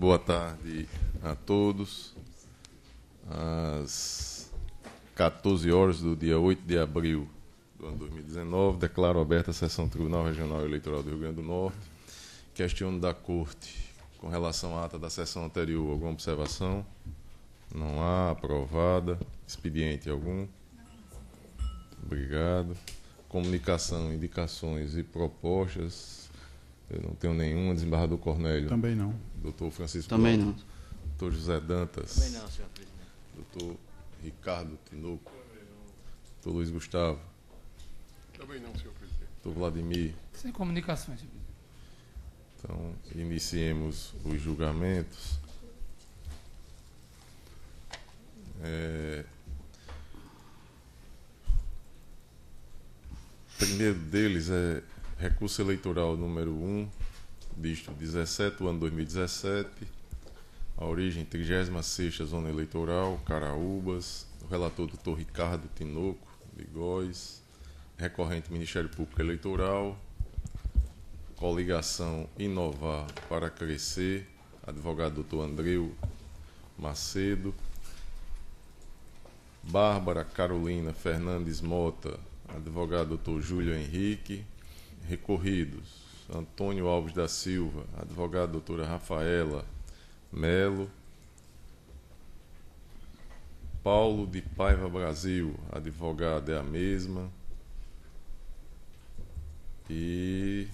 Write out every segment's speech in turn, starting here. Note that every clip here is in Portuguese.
Boa tarde a todos. Às 14 horas do dia 8 de abril do ano 2019, declaro aberta a sessão do Tribunal Regional Eleitoral do Rio Grande do Norte. Questiono da Corte, com relação à ata da sessão anterior, alguma observação? Não há. Aprovada. Expediente algum? Obrigado. Comunicação, indicações e propostas. Eu não tenho nenhuma. Desembargador Cornélio. Também não. Doutor Francisco. Também não. Doutor José Dantas. Também não, senhor presidente. Doutor Ricardo Tinoco. Doutor Luiz Gustavo. Também não, senhor presidente. Doutor Vladimir. Sem comunicações, senhor presidente. Então, iniciemos os julgamentos. O primeiro deles é recurso eleitoral número 1, disto 17 do ano 2017, a origem 36ª Zona Eleitoral, Caraúbas, o relator doutor Ricardo Tinoco, de Góis, recorrente Ministério Público Eleitoral, coligação Inovar para Crescer, advogado doutor Andreu Macedo, Bárbara Carolina Fernandes Mota, advogado doutor Júlio Henrique, recorridos Antônio Alves da Silva, advogado doutora Rafaela Melo, Paulo de Paiva Brasil, advogado é a mesma, e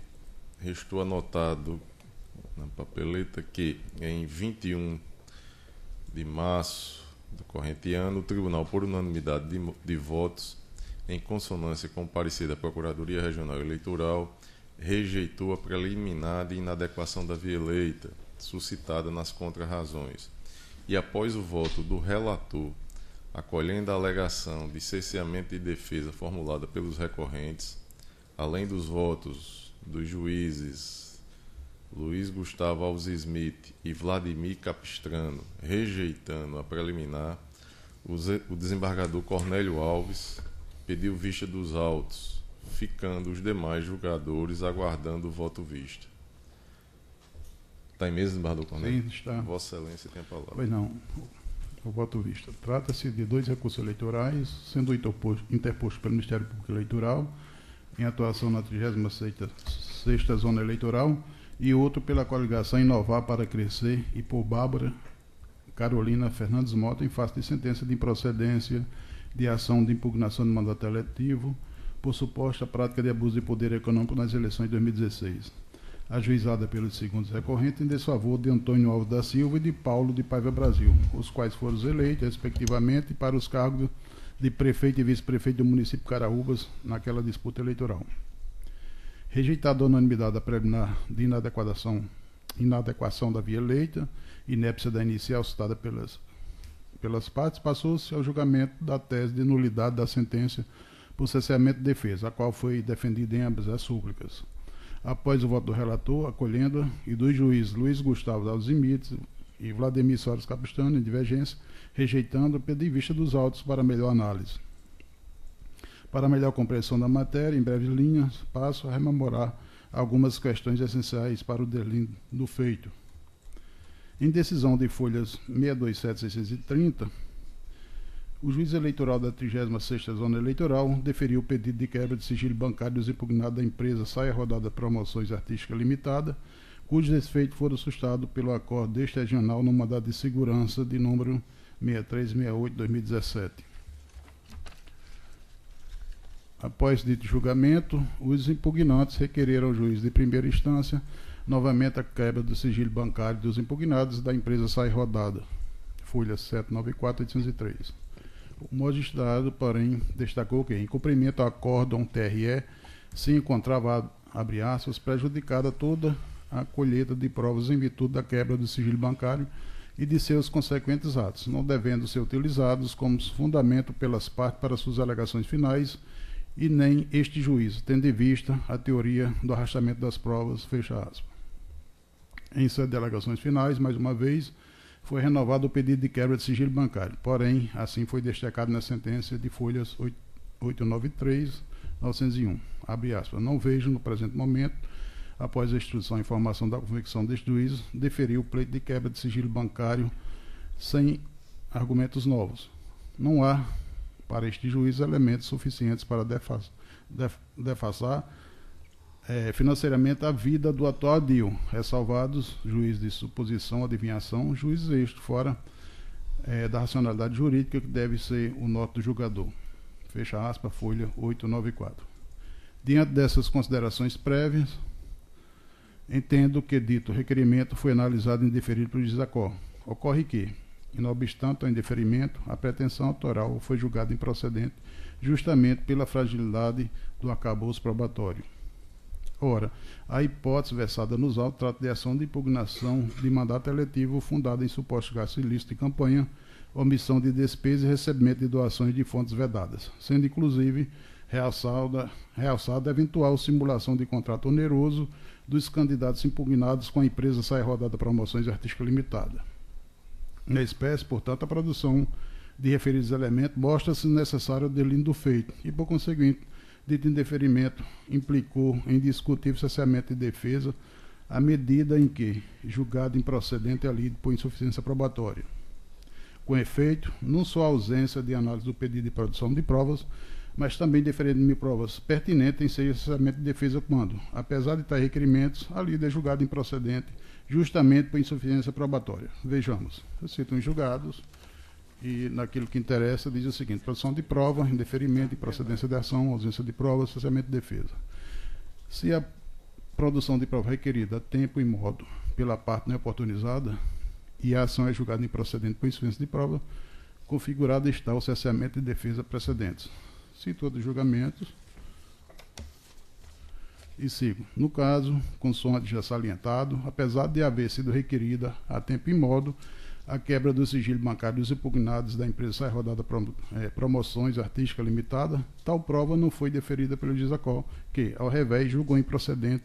restou anotado na papeleta que em 21 de março do corrente ano, o Tribunal, por unanimidade de votos, em consonância com o parecer da Procuradoria Regional Eleitoral, rejeitou a preliminar de inadequação da via eleita, suscitada nas contrarrazões. E após o voto do relator, acolhendo a alegação de cerceamento de defesa formulada pelos recorrentes, além dos votos dos juízes Luiz Gustavo Alves Smith e Vladimir Capistrano, rejeitando a preliminar, o desembargador Cornélio Alves pediu vista dos autos, ficando os demais julgadores aguardando o voto vista. Está em mesa, desembargador Cornélio? Sim, está. Vossa Excelência tem a palavra. Pois não. O voto vista. Trata-se de 2 recursos eleitorais, sendo interposto pelo Ministério Público Eleitoral, em atuação na 36ª Zona Eleitoral, e outro pela coligação Inovar para Crescer e por Bárbara Carolina Fernandes Mota, em face de sentença de improcedência de ação de impugnação do mandato eletivo por suposta prática de abuso de poder econômico nas eleições de 2016, ajuizada pelos segundos recorrentes em desfavor de Antônio Alves da Silva e de Paulo de Paiva Brasil, os quais foram eleitos, respectivamente, para os cargos de prefeito e vice-prefeito do município de Caraúbas naquela disputa eleitoral. Rejeitada a unanimidade a preliminar de inadequação da via eleita, inépcia da inicial citada pelas partes, passou-se ao julgamento da tese de nulidade da sentença por cerceamento de defesa, a qual foi defendida em ambas as súplicas. Após o voto do relator, acolhendo-a, e dos juízes Luiz Gustavo Alves Smith e Vladimir Soares Capistrano, em divergência, rejeitando, pedi vista dos autos para melhor análise. Para melhor compreensão da matéria, em breves linhas, passo a rememorar algumas questões essenciais para o delito do feito. Em decisão de folhas 627-630, o juiz eleitoral da 36ª Zona Eleitoral deferiu o pedido de quebra de sigilo bancário dos impugnados da empresa Saia Rodada Promoções Artísticas Limitada, cujos desfeitos foram sustados pelo acordo deste regional no mandado de segurança de número 6368/2017. Após dito julgamento, os impugnantes requereram ao juiz de primeira instância novamente a quebra do sigilo bancário dos impugnados da empresa Saia Rodada, folha 794/803. O magistrado, porém, destacou que, em cumprimento ao acórdão TRE, se encontrava, abre aspas, prejudicada toda a colheita de provas em virtude da quebra do sigilo bancário e de seus consequentes atos, não devendo ser utilizados como fundamento pelas partes para suas alegações finais, e nem este juízo, tendo em vista a teoria do arrastamento das provas, fecha aspas. Em suas alegações finais, mais uma vez, foi renovado o pedido de quebra de sigilo bancário, porém, assim foi destacado na sentença de folhas 893/901, abre aspas, não vejo no presente momento após a instrução e informação da convicção deste juiz, deferiu o pleito de quebra de sigilo bancário sem argumentos novos. Não há, para este juiz, elementos suficientes para defassar financeiramente a vida do atual ADIL, ressalvados juiz de suposição, adivinhação, juiz extra, fora da racionalidade jurídica que deve ser o norte do julgador. Fecha aspas, folha 894. Diante dessas considerações prévias, entendo que dito requerimento foi analisado e indeferido pelo juiz da Cor. Ocorre que, e não obstante ao indeferimento, a pretensão autoral foi julgada improcedente justamente pela fragilidade do arcabouço probatório. Ora, a hipótese versada nos autos trata de ação de impugnação de mandato eletivo fundada em suposto gasto ilícito de campanha, omissão de despesas e recebimento de doações de fontes vedadas, sendo inclusive realçada a eventual simulação de contrato oneroso dos candidatos impugnados com a empresa Sai Rodada Promoções Artística Limitada. Na espécie, portanto, a produção de referidos elementos mostra-se necessária ao delito do feito e, por conseguinte, dito indeferimento implicou em discutível cessamento de defesa à medida em que, julgado improcedente, é lido por insuficiência probatória. Com efeito, não só a ausência de análise do pedido de produção de provas, mas também deferindo-me provas pertinentes em seu cessamento de defesa quando, apesar de tais requerimentos, a lida é julgada improcedente justamente por insuficiência probatória. Vejamos, eu cito os julgados e naquilo que interessa diz o seguinte: produção de prova, indeferimento, procedência de ação, ausência de prova, cessamento de defesa. Se a produção de prova requerida a tempo e modo pela parte não oportunizada e a ação é julgada improcedente por insuficiência de prova, configurado está o cessamento de defesa precedentes. Cito outros julgamentos e sigo. No caso, consoante já salientado, apesar de haver sido requerida a tempo e modo a quebra do sigilo bancário dos impugnados da empresa Sai Rodada Promoções Artística Limitada, tal prova não foi deferida pelo juiz da Cor, que, ao revés, julgou improcedente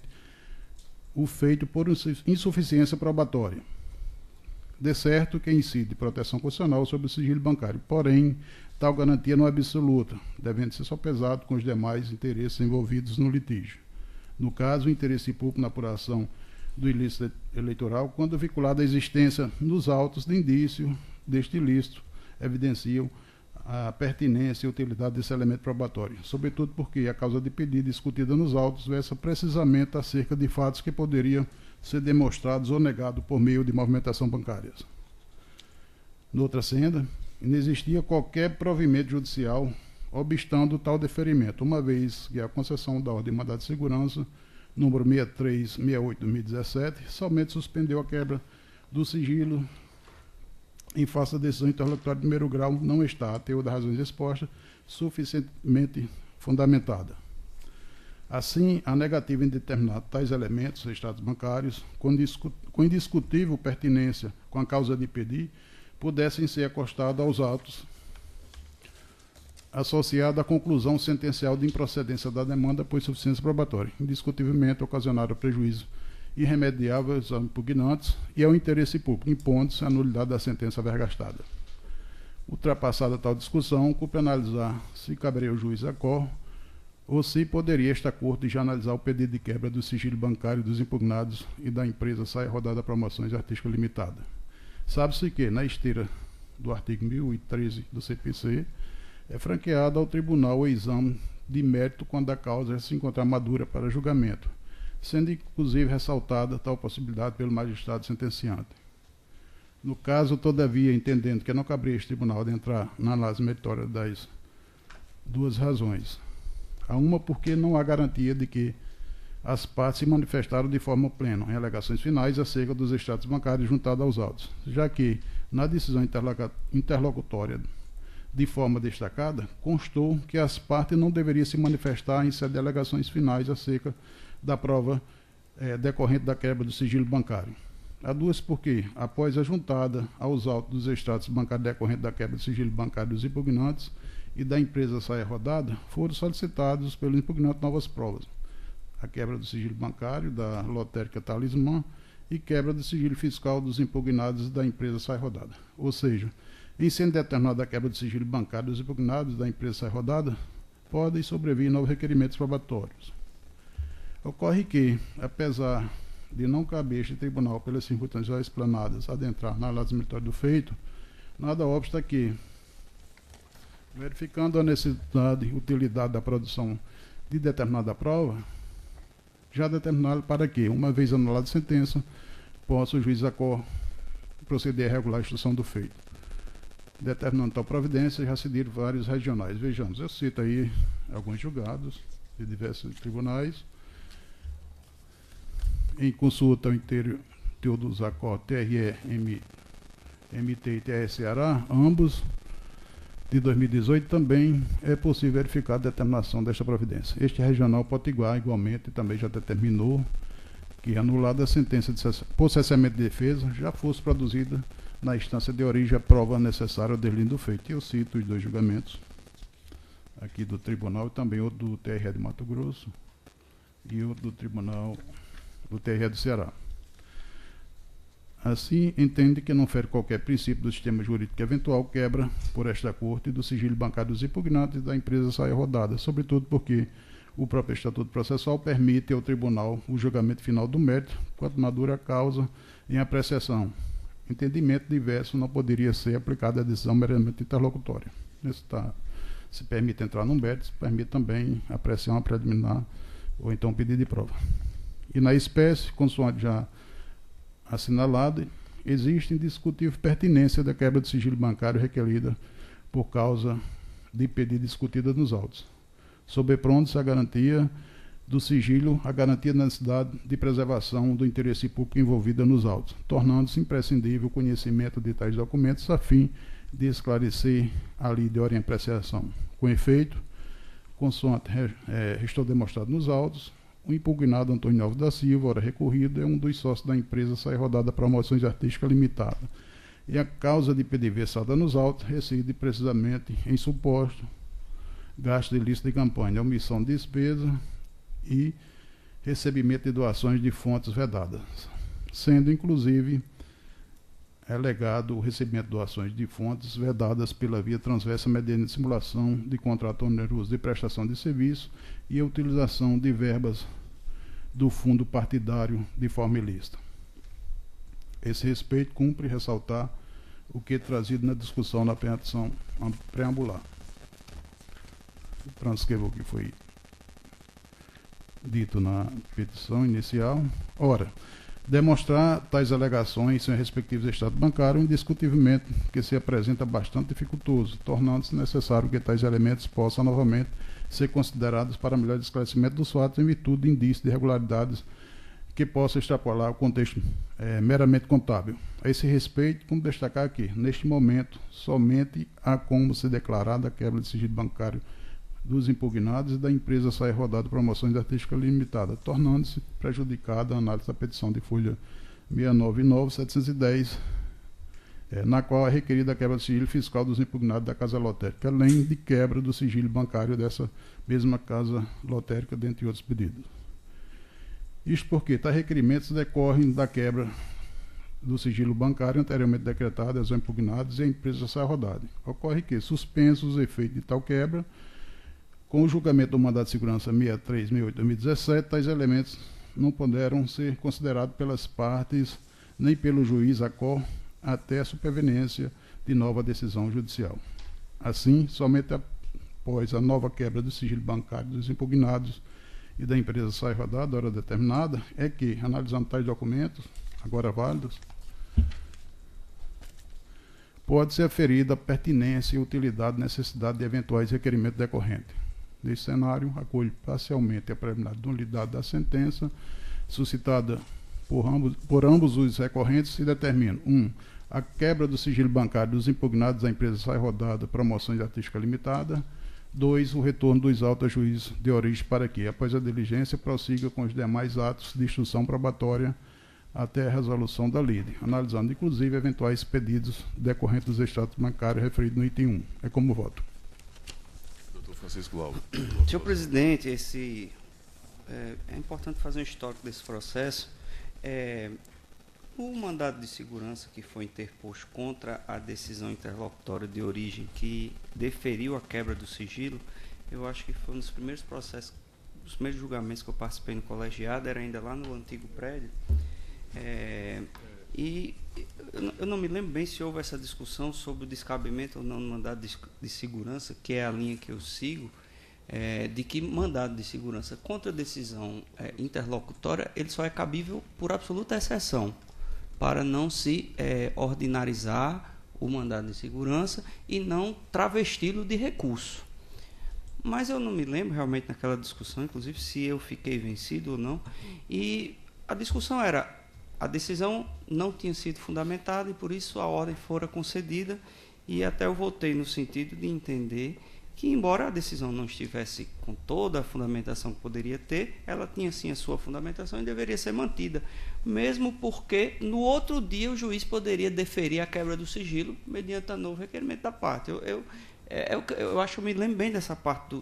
o feito por insuficiência probatória. De certo que incide proteção constitucional sobre o sigilo bancário, porém, tal garantia não é absoluta, devendo ser sopesado com os demais interesses envolvidos no litígio. No caso, o interesse público na apuração do ilícito eleitoral, quando vinculado à existência nos autos de indício deste ilícito, evidenciam a pertinência e utilidade desse elemento probatório, sobretudo porque a causa de pedido discutida nos autos versa precisamente acerca de fatos que poderiam ser demonstrados ou negados por meio de movimentação bancárias. Noutra senda, não existia qualquer provimento judicial obstando tal deferimento, uma vez que a concessão da ordem de mandado de segurança número 6368/2017, somente suspendeu a quebra do sigilo em face da decisão interlocutória de primeiro grau, não está, a teor das razões expostas, suficientemente fundamentada. Assim, a negativa em determinar tais elementos, estados bancários, com indiscutível pertinência com a causa de pedir, pudessem ser acostados aos autos associado à conclusão sentencial de improcedência da demanda por insuficiência probatória, indiscutivelmente ocasionaram prejuízo irremediável aos impugnantes e ao interesse público, impondo-se a nulidade da sentença vergastada. Ultrapassada tal discussão, cumpre analisar se caberia ao juiz da Cor ou se poderia esta Corte já analisar o pedido de quebra do sigilo bancário dos impugnados e da empresa Sai Rodada Promoções Artística Limitada. Sabe-se que, na esteira do artigo 1013 do CPC, é franqueado ao tribunal o exame de mérito quando a causa se encontrar madura para julgamento, sendo inclusive ressaltada tal possibilidade pelo magistrado sentenciante. No caso, todavia, entendendo que não caberia este tribunal de entrar na análise meritória das duas razões. A uma, porque não há garantia de que as partes se manifestaram de forma plena em alegações finais acerca dos extratos bancários juntados aos autos, já que, na decisão interlocutória de forma destacada, constou que as partes não deveriam se manifestar em sede de alegações finais acerca da prova decorrente da quebra do sigilo bancário. A duas, porque, após a juntada aos autos dos extratos bancários decorrente da quebra do sigilo bancário dos impugnantes e da empresa Saia Rodada, foram solicitados pelo impugnante novas provas: a quebra do sigilo bancário da lotérica Talismã e quebra do sigilo fiscal dos impugnados da empresa Saia Rodada. Ou seja, em sendo determinada a quebra do sigilo bancário dos impugnados da empresa Sai Rodada, podem sobrevir novos requerimentos probatórios. Ocorre que, apesar de não caber este tribunal, pelas circunstâncias já explanadas, adentrar na análise meritória do feito, nada obsta que, verificando a necessidade e utilidade da produção de determinada prova, já determinado para que, uma vez anulada a sentença, possa o juiz proceder a regular a instrução do feito. Determinando tal providência, já seguir vários regionais. Vejamos, eu cito aí alguns julgados de diversos tribunais. Em consulta ao interior dos acordos TRE, MT e TRE Ceará, ambos de 2018, também é possível verificar a determinação desta providência. Este regional potiguar, igualmente, também já determinou que, anulada a sentença de processamento de defesa, já fosse produzida na instância de origem a prova necessária ao deslindo do feito. Eu cito os dois julgamentos aqui do tribunal e também o do TRE de Mato Grosso e o do tribunal do TRE do Ceará. Assim, entende que não fere qualquer princípio do sistema jurídico eventual quebra por esta Corte do sigilo bancário dos impugnantes e da empresa saia rodada, sobretudo porque o próprio Estatuto Processual permite ao Tribunal o julgamento final do mérito, quanto madura a causa em apreciação. Entendimento diverso não poderia ser aplicado à decisão meramente interlocutória. Se permite entrar no mérito, se permite também apreciar uma preliminar ou então pedido de prova. E na espécie, consoante já assinalado, existe indiscutível pertinência da quebra do sigilo bancário requerida por causa de pedido discutida nos autos. Sobrepõe-se a garantia do sigilo, a garantia da necessidade de preservação do interesse público envolvida nos autos, tornando-se imprescindível o conhecimento de tais documentos a fim de esclarecer a lei de ordem e apreciação. Com efeito, consoante estou demonstrado nos autos, o impugnado Antônio Alves da Silva, ora recorrido, é um dos sócios da empresa Saia Rodada Promoções Artísticas Limitada. E a causa de pedir versada nos autos reside precisamente em suposto gasto ilícito de campanha, omissão de despesa e recebimento de doações de fontes vedadas, sendo inclusive alegado o recebimento de doações de fontes vedadas pela via transversa mediante simulação de contrato oneroso de prestação de serviço e a utilização de verbas do fundo partidário de forma ilícita. Esse respeito cumpre ressaltar o que é trazido na discussão na petição preambular. Transcrevo o que foi dito na petição inicial. Ora, demonstrar tais alegações em respectivos estados bancários, indiscutivelmente que se apresenta bastante dificultoso, tornando-se necessário que tais elementos possam novamente ser considerados para melhor esclarecimento dos fatos em virtude de indícios de irregularidades que possam extrapolar o contexto meramente contábil. A esse respeito, como destacar aqui, neste momento, somente há como ser declarada a quebra de sigilo bancário dos impugnados e da empresa Saia Rodada Promoções Artísticas Limitada, tornando-se prejudicada a análise da petição de folha 699-710, na qual é requerida a quebra do sigilo fiscal dos impugnados da Casa Lotérica, além de quebra do sigilo bancário dessa mesma Casa Lotérica, dentre outros pedidos. Isto porque tais requerimentos decorrem da quebra do sigilo bancário anteriormente decretado aos impugnados e à empresa Saia Rodada. Ocorre que, suspensos os efeitos de tal quebra, com o julgamento do mandado de segurança 6368/2017, tais elementos não puderam ser considerados pelas partes nem pelo juiz até a superveniência de nova decisão judicial. Assim, somente após a nova quebra do sigilo bancário dos impugnados e da empresa Saia Rodada, hora determinada, é que, analisando tais documentos, agora válidos, pode ser aferida a pertinência e utilidade e necessidade de eventuais requerimentos decorrentes. Neste cenário, acolhe parcialmente a preliminar de nulidade da sentença suscitada por ambos os recorrentes e determina: 1. A quebra do sigilo bancário dos impugnados da empresa Saia Rodada Promoções Artísticas Limitada. 2. O retorno dos autos a juízo de origem para que, após a diligência, prossiga com os demais atos de instrução probatória até a resolução da lide, analisando inclusive eventuais pedidos decorrentes dos estados bancários referidos no item 1. É como voto. Francisco Lauro. Senhor presidente, é importante fazer um histórico desse processo. O mandado de segurança que foi interposto contra a decisão interlocutória de origem que deferiu a quebra do sigilo, eu acho que foi um dos primeiros processos os primeiros julgamentos que eu participei no colegiado era ainda lá no antigo prédio. E eu não me lembro bem se houve essa discussão sobre o descabimento ou não do mandado de segurança, que é a linha que eu sigo, de que mandado de segurança contra decisão interlocutória ele só é cabível por absoluta exceção, para não se ordinarizar o mandado de segurança e não travesti-lo de recurso. Mas eu não me lembro realmente naquela discussão, inclusive, se eu fiquei vencido ou não. E a discussão era, a decisão não tinha sido fundamentada e, por isso, a ordem fora concedida. E até eu voltei no sentido de entender que, embora a decisão não estivesse com toda a fundamentação que poderia ter, ela tinha, sim, a sua fundamentação e deveria ser mantida. Mesmo porque, no outro dia, o juiz poderia deferir a quebra do sigilo mediante a novo requerimento da parte. Eu acho que eu me lembro bem dessa parte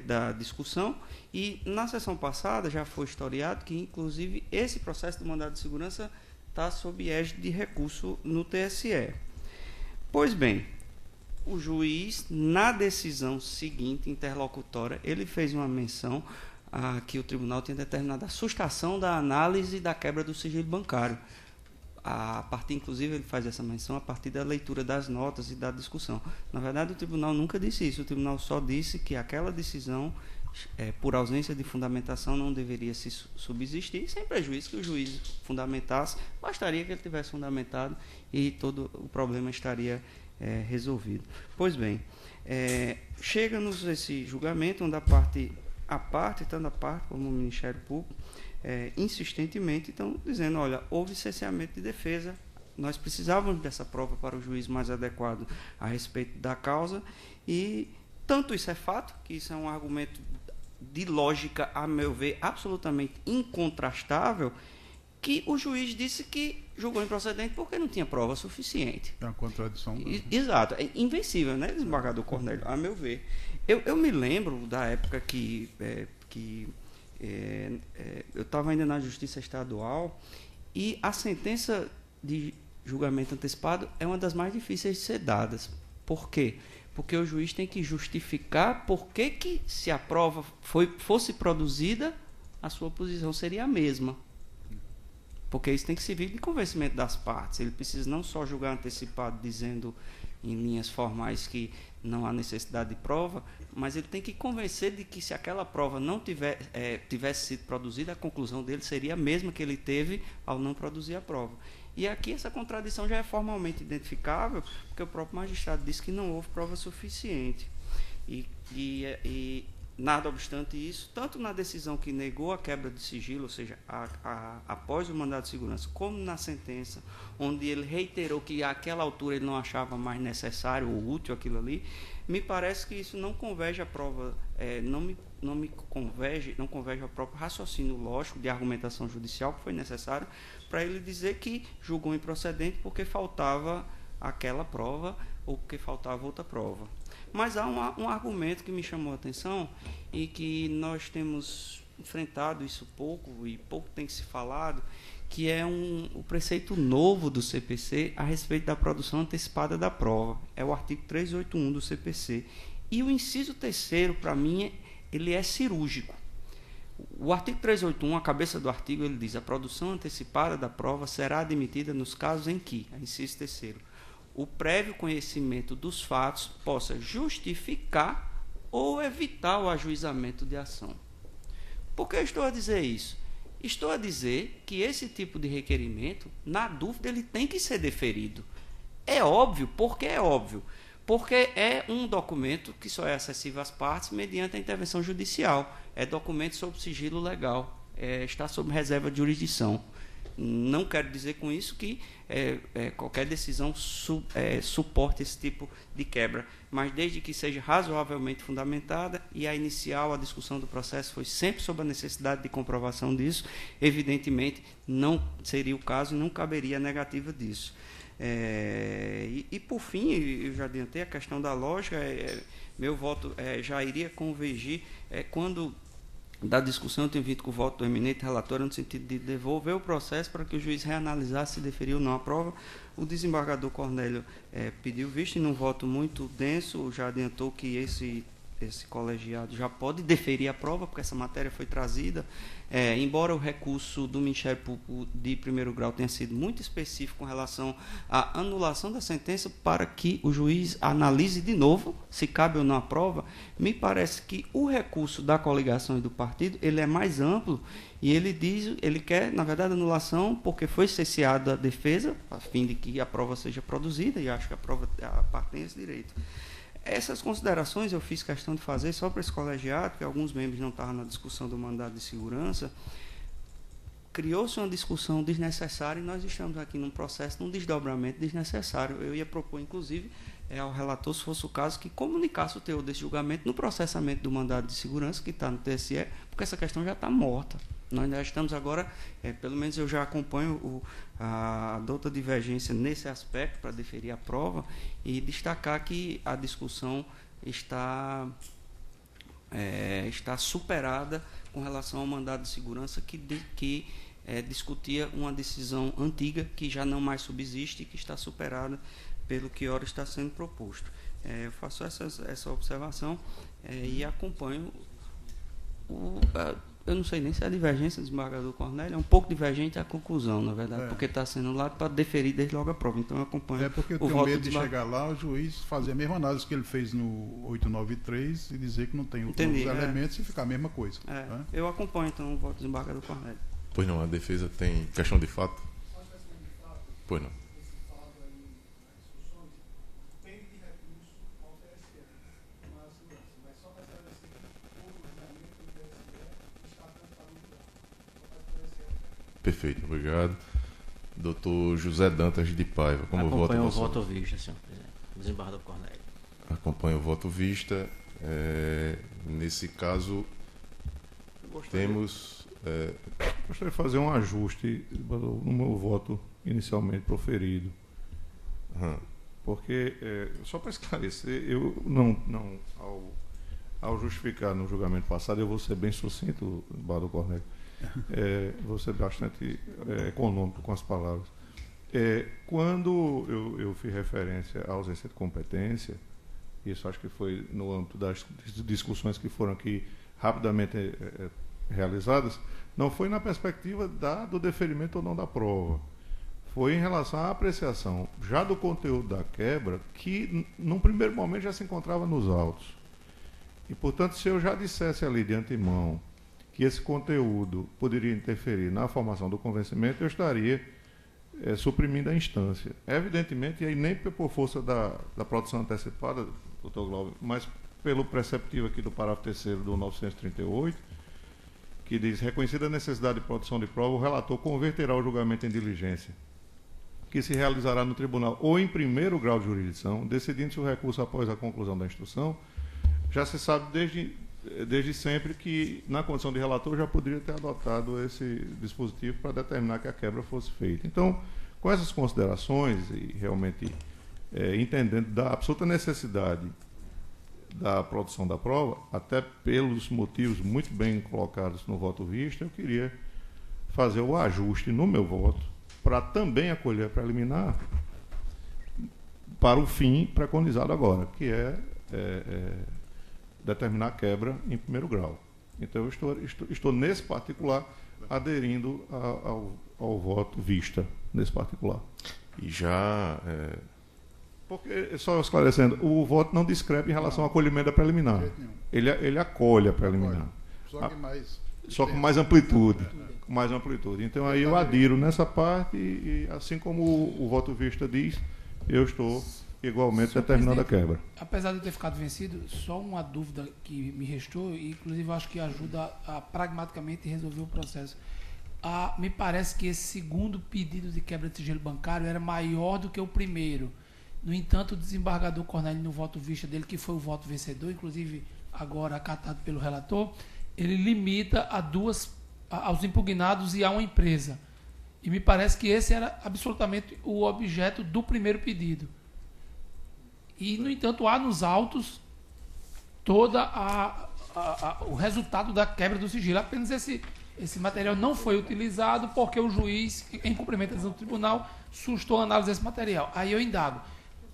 da discussão, e na sessão passada já foi historiado que, inclusive, esse processo do mandado de segurança está sob égide de recurso no TSE. Pois bem, o juiz, na decisão seguinte, interlocutória, ele fez uma menção a que o tribunal tinha determinado a sustação da análise da quebra do sigilo bancário. A partir, inclusive, ele faz essa menção a partir da leitura das notas e da discussão. Na verdade, o tribunal nunca disse isso. O tribunal só disse que aquela decisão, por ausência de fundamentação, não deveria se subsistir, sem prejuízo que o juiz fundamentasse. Bastaria que ele tivesse fundamentado e todo o problema estaria resolvido. Pois bem, chega-nos esse julgamento onde a parte, tanto a parte como o Ministério Público, insistentemente estão dizendo, olha, houve cerceamento de defesa, nós precisávamos dessa prova para o juiz mais adequado a respeito da causa, e tanto isso é fato, que isso é um argumento de lógica, a meu ver, absolutamente incontrastável, que o juiz disse que julgou improcedente porque não tinha prova suficiente. É uma contradição. Exato, é invencível, né, desembargador Cornélio, a meu ver. Eu me lembro da época que eu estava ainda na Justiça Estadual, e a sentença de julgamento antecipado é uma das mais difíceis de ser dadas. Por quê? Porque o juiz tem que justificar por que, se a prova fosse produzida, a sua posição seria a mesma. Porque isso tem que servir de convencimento das partes. Ele precisa não só julgar antecipado, dizendo em linhas formais que não há necessidade de prova, mas ele tem que convencer de que, se aquela prova não tivesse sido produzida, a conclusão dele seria a mesma que ele teve ao não produzir a prova. E aqui essa contradição já é formalmente identificável, porque o próprio magistrado disse que não houve prova suficiente. E nada obstante isso, tanto na decisão que negou a quebra de sigilo, ou seja, após o mandado de segurança, como na sentença, onde ele reiterou que àquela altura ele não achava mais necessário ou útil aquilo ali, me parece que isso não converge à prova, não converge ao próprio raciocínio lógico de argumentação judicial que foi necessário para ele dizer que julgou improcedente porque faltava aquela prova ou porque faltava outra prova. Mas há um argumento que me chamou a atenção e que nós temos enfrentado isso pouco, e pouco tem se falado, que é o preceito novo do CPC a respeito da produção antecipada da prova. É o artigo 381 do CPC. E o inciso 3º, para mim, ele é cirúrgico. O artigo 381, a cabeça do artigo, ele diz: a produção antecipada da prova será admitida nos casos em que, inciso 3º, o prévio conhecimento dos fatos possa justificar ou evitar o ajuizamento de ação. Por que eu estou a dizer isso? Estou a dizer que esse tipo de requerimento, na dúvida, ele tem que ser deferido. É óbvio, porque é óbvio. Porque é um documento que só é acessível às partes mediante a intervenção judicial. É documento sob sigilo legal, está sob reserva de jurisdição. Não quero dizer com isso que qualquer decisão suporte esse tipo de quebra, mas desde que seja razoavelmente fundamentada, e a discussão do processo foi sempre sobre a necessidade de comprovação disso, evidentemente não seria o caso e não caberia a negativa disso. E por fim, eu já adiantei a questão da lógica, meu voto já iria convergir quando da discussão eu tenho vindo com o voto do eminente relator no sentido de devolver o processo para que o juiz reanalisasse se deferiu ou não a prova. O desembargador Cornélio pediu vista, e num voto muito denso já adiantou que esse colegiado já pode deferir a prova, porque essa matéria foi trazida. Embora o recurso do Ministério Público de primeiro grau tenha sido muito específico com relação à anulação da sentença para que o juiz analise de novo se cabe ou não a prova, me parece que o recurso da coligação e do partido ele é mais amplo e ele quer, na verdade, anulação porque foi cesseada a defesa, a fim de que a prova seja produzida, e acho que a parte tem esse direito. Essas considerações eu fiz questão de fazer só para esse colegiado, porque alguns membros não estavam na discussão do mandado de segurança. Criou-se uma discussão desnecessária e nós estamos aqui num processo, num desdobramento desnecessário. Eu ia propor, inclusive, ao relator, se fosse o caso, que comunicasse o teor desse julgamento no processamento do mandado de segurança, que está no TSE, porque essa questão já está morta. Nós já estamos agora, pelo menos eu já acompanho a douta divergência nesse aspecto para deferir a prova e destacar que a discussão está superada com relação ao mandado de segurança que discutia uma decisão antiga que já não mais subsiste e que está superada pelo que ora está sendo proposto. Eu faço essa observação e acompanho eu não sei nem se a divergência do desembargador Cornélio é um pouco divergente à conclusão, na verdade, porque está sendo lá para deferir desde logo a prova. Então eu acompanho porque eu tenho medo de chegar lá, o juiz fazer a mesma análise que ele fez no 893 e dizer que não tem os elementos e ficar a mesma coisa. Né? Eu acompanho, então, o voto do desembargador Cornélio. Pois não, a defesa tem questão de fato? Pois não. Perfeito, obrigado. Doutor José Dantas de Paiva, como vota? Acompanho o voto vista, senhor presidente. Desembargador Cornélio. Acompanho o voto vista. Nesse caso, temos... Gostaria de fazer um ajuste no meu voto inicialmente proferido. Porque, só para esclarecer, eu não ao justificar no julgamento passado, eu vou ser bem sucinto, desembargador Cornélio. Vou ser bastante econômico com as palavras. Quando eu fiz referência à ausência de competência, isso acho que foi no âmbito das discussões que foram aqui rapidamente realizadas, não foi na perspectiva do deferimento ou não da prova. Foi em relação à apreciação já do conteúdo da quebra, que num primeiro momento já se encontrava nos autos. E, portanto, se eu já dissesse ali de antemão que esse conteúdo poderia interferir na formação do convencimento, eu estaria suprimindo a instância. Evidentemente, e aí nem por força da produção antecipada, doutor Glauber, mas pelo preceptivo aqui do parágrafo 3º do 938, que diz: reconhecida a necessidade de produção de prova, o relator converterá o julgamento em diligência, que se realizará no tribunal ou em primeiro grau de jurisdição, decidindo-se o recurso após a conclusão da instrução. Já se sabe desde sempre que, na condição de relator, já poderia ter adotado esse dispositivo para determinar que a quebra fosse feita. Então, com essas considerações e realmente entendendo da absoluta necessidade da produção da prova, até pelos motivos muito bem colocados no voto vista, eu queria fazer o ajuste no meu voto para também acolher a preliminar para o fim preconizado agora, que é determinar a quebra em primeiro grau. Então, eu estou nesse particular aderindo ao voto vista, nesse particular. E já... Porque, só esclarecendo, o voto não discrepa em relação ao acolhimento da preliminar. Ele acolhe a preliminar. Só com mais amplitude. Com mais amplitude. Então, aí eu adiro nessa parte e assim como o voto vista diz, eu estou igualmente determinando a quebra. Apesar de eu ter ficado vencido, só uma dúvida que me restou, e inclusive eu acho que ajuda a pragmaticamente resolver o processo. Me parece que esse segundo pedido de quebra de sigilo bancário era maior do que o primeiro. No entanto, o desembargador Cornélio, no voto vista dele, que foi o voto vencedor, inclusive agora acatado pelo relator, ele limita aos impugnados e a uma empresa. E me parece que esse era absolutamente o objeto do primeiro pedido. E, no entanto, há nos autos todo o resultado da quebra do sigilo. Apenas esse material não foi utilizado porque o juiz, em cumprimento da decisão do tribunal, sustou a análise desse material. Aí eu indago.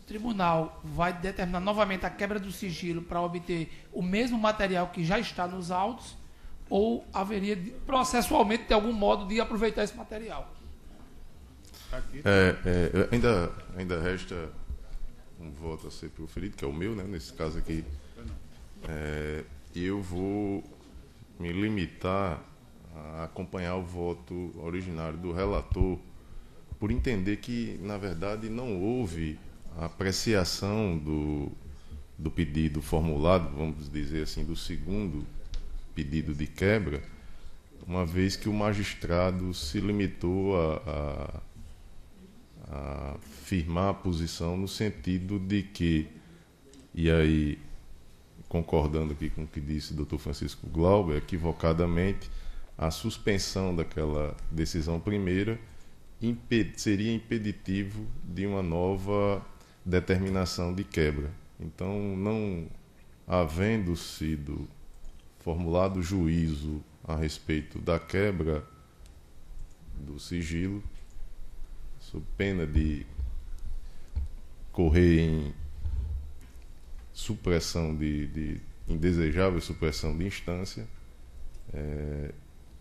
tribunal vai determinar novamente a quebra do sigilo para obter o mesmo material que já está nos autos, ou haveria processualmente de algum modo de aproveitar esse material? Ainda resta um voto a ser proferido, que é o meu, né, nesse caso aqui. E eu vou me limitar a acompanhar o voto originário do relator, por entender que, na verdade, não houve apreciação do pedido formulado, vamos dizer assim, do segundo pedido de quebra, uma vez que o magistrado se limitou a firmar a posição no sentido de que, e aí concordando aqui com o que disse o Dr. Francisco Glauber, equivocadamente, a suspensão daquela decisão primeira seria impeditivo de uma nova determinação de quebra. Então, não havendo sido formulado juízo a respeito da quebra do sigilo, sob pena de correr em supressão de indesejável supressão de instância,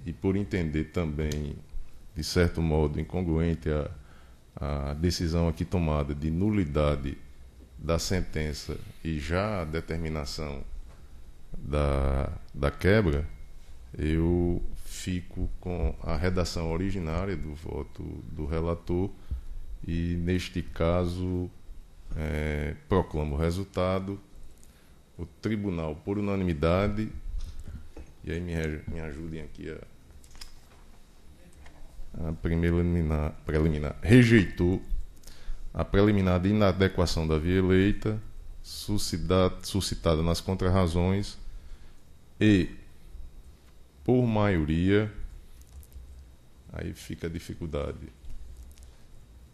e por entender também, de certo modo, incongruente a decisão aqui tomada de nulidade da sentença e já a determinação da quebra, eu fico com a redação originária do voto do relator e, neste caso, proclamo o resultado. O tribunal, por unanimidade, e aí me ajudem aqui a primeira preliminar, rejeitou a preliminar de inadequação da via eleita, suscitada nas contrarrazões, e, por maioria, aí fica a dificuldade,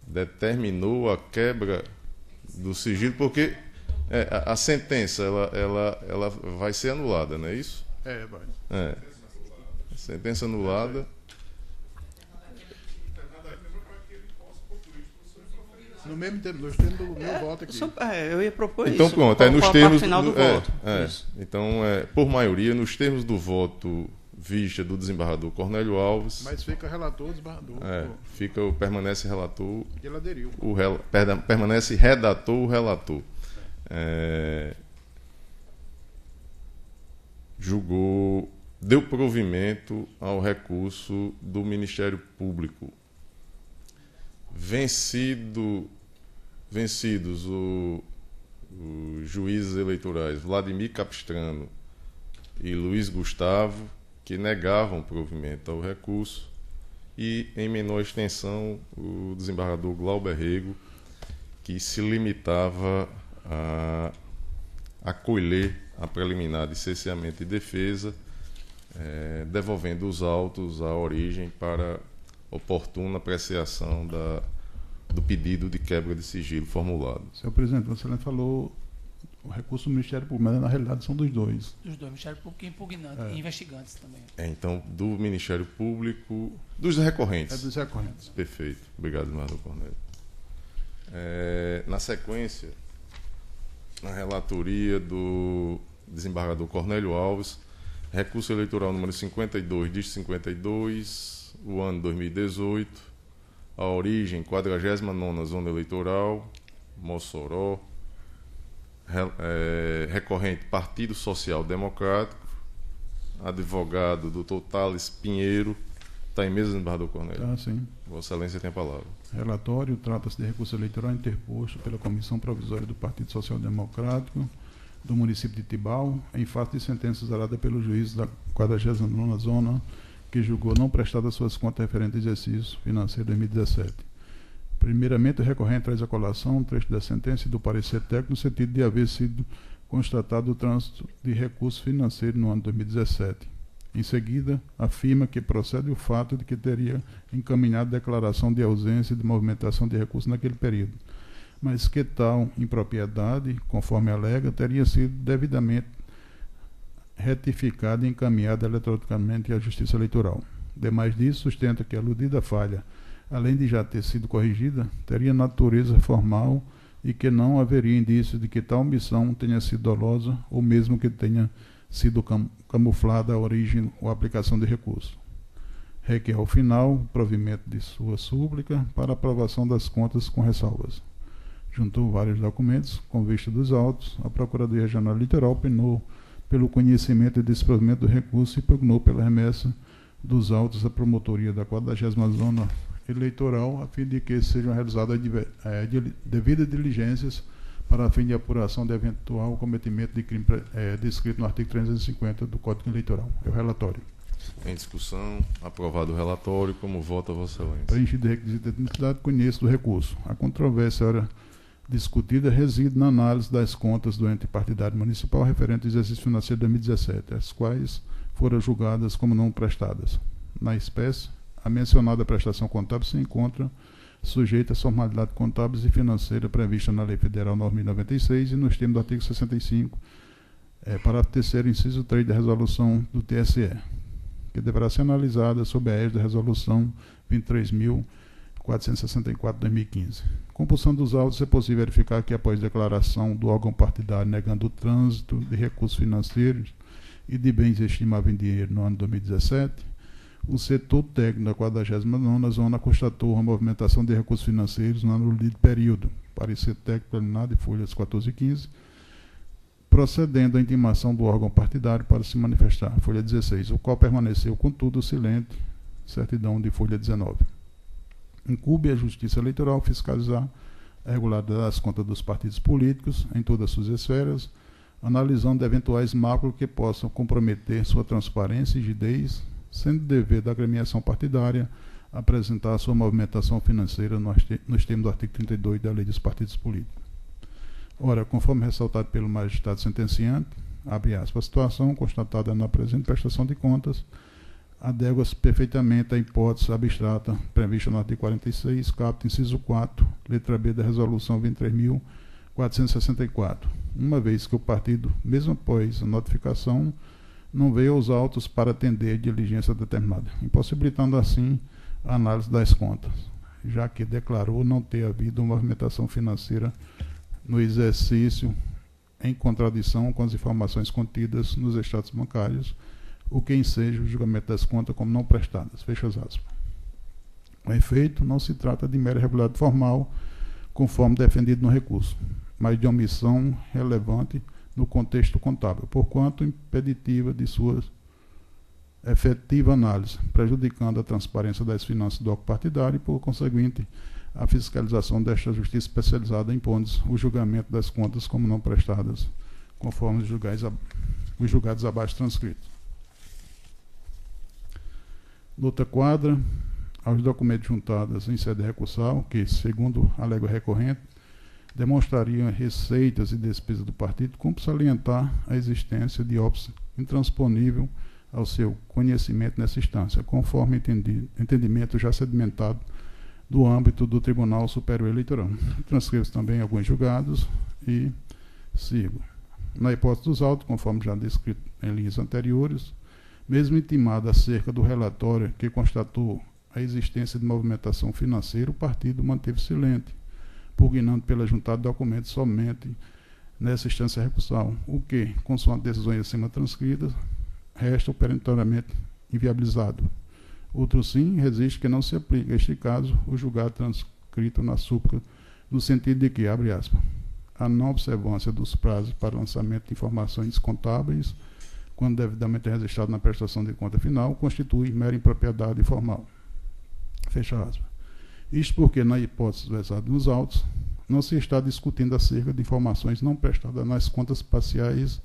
determinou a quebra do sigilo, porque a sentença ela vai ser anulada, não é isso? Vai. A sentença anulada. No mesmo tempo, nós temos o meu voto aqui. Eu ia propor então, isso. Então, pronto, nos termos final do voto. Então, por maioria, nos termos do voto vista do desembargador Cornélio Alves. Mas fica relator, desembargador. Permanece relator. Ele aderiu. Permanece redator o relator. Deu provimento ao recurso do Ministério Público. Vencidos os juízes eleitorais Vladimir Capistrano e Luiz Gustavo, que negavam provimento ao recurso, e, em menor extensão, o desembargador Glauber Rego, que se limitava a acolher a preliminar de cerceamento e defesa, devolvendo os autos à origem para oportuna apreciação do pedido de quebra de sigilo formulado. Senhor presidente, você falou o recurso do Ministério Público, mas na realidade são dos dois. Dos dois, Ministério Público e impugnante, e investigantes também. Então, do Ministério Público, dos recorrentes. Dos recorrentes. Perfeito. Obrigado, Marlon Cornélio. Na sequência, na relatoria do desembargador Cornélio Alves, recurso eleitoral número 52, diz 52, o ano 2018, a origem 49ª Zona Eleitoral, Mossoró, recorrente Partido Social Democrático, advogado Dr. Thales Pinheiro. Está em mesa, desembargador Cornélio? Tá, sim. Vossa Excelência tem a palavra. Relatório, trata-se de recurso eleitoral interposto pela Comissão Provisória do Partido Social Democrático do município de Tibau, em face de sentença exarada pelo juiz da 49ª Zona, que julgou não prestada suas contas referentes ao exercício financeiro 2017. Primeiramente, o recorrente traz à colação um trecho da sentença e do parecer técnico no sentido de haver sido constatado o trânsito de recurso financeiro no ano 2017. Em seguida, afirma que procede o fato de que teria encaminhado declaração de ausência de movimentação de recursos naquele período, mas que tal impropriedade, conforme alega, teria sido devidamente retificada e encaminhada eletronicamente à Justiça Eleitoral. Demais disso, sustenta que a aludida falha, além de já ter sido corrigida, teria natureza formal e que não haveria indício de que tal omissão tenha sido dolosa ou mesmo que tenha sido camuflada a origem ou aplicação de recurso. Requer, ao final, o provimento de sua súplica para aprovação das contas com ressalvas. Juntou vários documentos com vista dos autos, a Procuradoria Regional Litoral penou pelo conhecimento e desprovimento do recurso e pugnou pela remessa dos autos à promotoria da 40ª Zona Eleitoral, a fim de que sejam realizadas devidas diligências para a fim de apuração de eventual cometimento de crime descrito no artigo 350 do Código Eleitoral. É o relatório. Em discussão, aprovado o relatório, como vota Vossa Excelência? Preenchido o requisito de admissibilidade, conheço do recurso. A controvérsia era discutida reside na análise das contas do ente partidário municipal referente ao exercício financeiro de 2017, as quais foram julgadas como não prestadas. Na espécie, a mencionada prestação contábil se encontra sujeita às formalidades contábeis e financeiras previstas na Lei Federal 9.096 e nos termos do artigo 65, parágrafo 3º, inciso 3 da resolução do TSE, que deverá ser analisada sob a égide da resolução 23.464/2015. Compulsão dos autos, é possível verificar que, após declaração do órgão partidário negando o trânsito de recursos financeiros e de bens estimáveis em dinheiro no ano 2017, o setor técnico da 49ª Zona constatou a movimentação de recursos financeiros no ano de período, parecer técnico preliminar de folhas 14 e 15, procedendo à intimação do órgão partidário para se manifestar, folha 16, o qual permaneceu, contudo, silente, certidão de folha 19. Incumbe à Justiça Eleitoral fiscalizar a regularidade das contas dos partidos políticos em todas as suas esferas, analisando eventuais máculas que possam comprometer sua transparência e rigidez, sendo dever da agremiação partidária apresentar sua movimentação financeira nos termos do artigo 32 da Lei dos Partidos Políticos. Ora, conforme ressaltado pelo magistrado sentenciante, abre aspas, a situação constatada na presente prestação de contas adégua-se perfeitamente à hipótese abstrata prevista no artigo 46, caput, inciso 4, letra B da resolução 23.464, uma vez que o partido, mesmo após a notificação, não veio aos autos para atender a diligência determinada, impossibilitando assim a análise das contas, já que declarou não ter havido movimentação financeira no exercício em contradição com as informações contidas nos extratos bancários, o que enseja o julgamento das contas como não prestadas. Fecha as aspas. Com efeito, não se trata de mera irregularidade formal, conforme defendido no recurso, mas de omissão relevante no contexto contábil, porquanto impeditiva de sua efetiva análise, prejudicando a transparência das finanças do órgão partidário e, por conseguinte, a fiscalização desta justiça especializada, impondo o julgamento das contas como não prestadas, conforme os julgados abaixo transcritos. Nota quadra, aos documentos juntados em sede recursal, que, segundo alega o recorrente, demonstrariam receitas e despesas do partido, cumpre salientar a existência de óbice intransponível ao seu conhecimento nessa instância, conforme entendimento já sedimentado do âmbito do Tribunal Superior Eleitoral. Transcrevo também alguns julgados e sigo. Na hipótese dos autos, conforme já descrito em linhas anteriores, mesmo intimado acerca do relatório que constatou a existência de movimentação financeira, o partido manteve silente, pugnando pela juntada de documentos somente nessa instância recursal, o que, consoante decisões acima transcritas, resta perentoriamente inviabilizado. Outro sim, resiste que não se aplica, neste caso, o julgado transcrito na súplica, no sentido de que, abre aspas, a não observância dos prazos para lançamento de informações contábeis, quando devidamente registrado na prestação de conta final, constitui mera impropriedade formal. Fecha aspas. Isto porque, na hipótese versada nos autos, não se está discutindo acerca de informações não prestadas nas contas parciais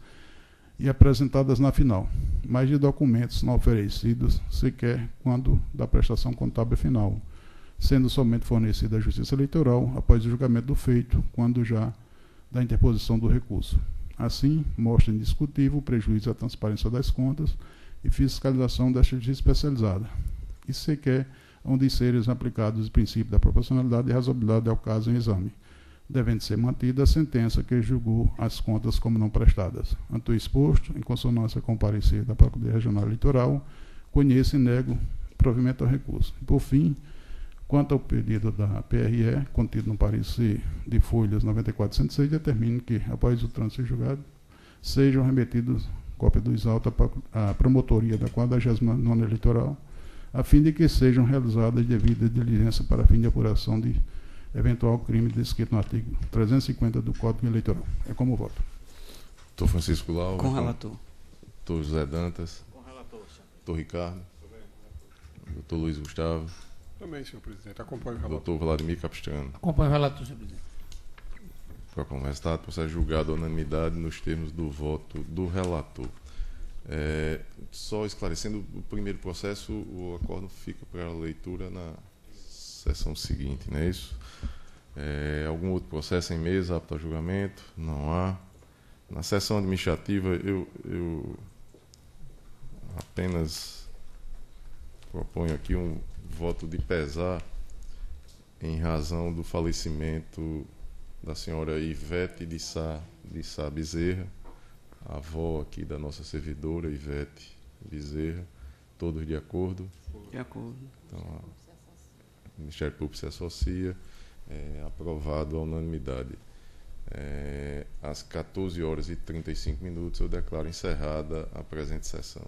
e apresentadas na final, mas de documentos não oferecidos sequer quando da prestação contábil final, sendo somente fornecida à Justiça Eleitoral após o julgamento do feito, quando já da interposição do recurso. Assim, mostra indiscutível o prejuízo à transparência das contas e fiscalização desta justiça especializada, e sequer onde serem aplicados os princípios da proporcionalidade e razoabilidade ao caso em exame, devendo ser mantida a sentença que julgou as contas como não prestadas. Ante o exposto, em consonância com o parecer da Procuradoria Regional Eleitoral, conheço e nego provimento ao recurso. E, por fim, Quanto ao pedido da PRE, contido no parecer de folhas 9406, determina que, após o trânsito em julgado, sejam remetidos cópia dos autos à promotoria da 49ª eleitoral, a fim de que sejam realizadas devidas diligências para fim de apuração de eventual crime descrito no artigo 350 do Código Eleitoral. É como voto. Doutor Francisco Lau. Com o relator. Doutor José Dantas. Com o relator, senhor. Doutor Ricardo. Doutor Luiz Gustavo. Também, senhor presidente. Acompanho o relator. Doutor Vladimir Capistrano. Acompanho o relator, senhor presidente. Proclamo o resultado, processo julgado à unanimidade nos termos do voto do relator. Só esclarecendo, o primeiro processo, o acordo fica para a leitura na sessão seguinte, não é isso? Algum outro processo em mesa, apto a julgamento? Não há. Na sessão administrativa, eu apenas proponho aqui um voto de pesar em razão do falecimento da senhora Ivete de Sá Bezerra, a avó aqui da nossa servidora, Ivete Bezerra. Todos de acordo? De acordo. Então, o Ministério Público se associa. Aprovado à unanimidade. Às 14h35, eu declaro encerrada a presente sessão.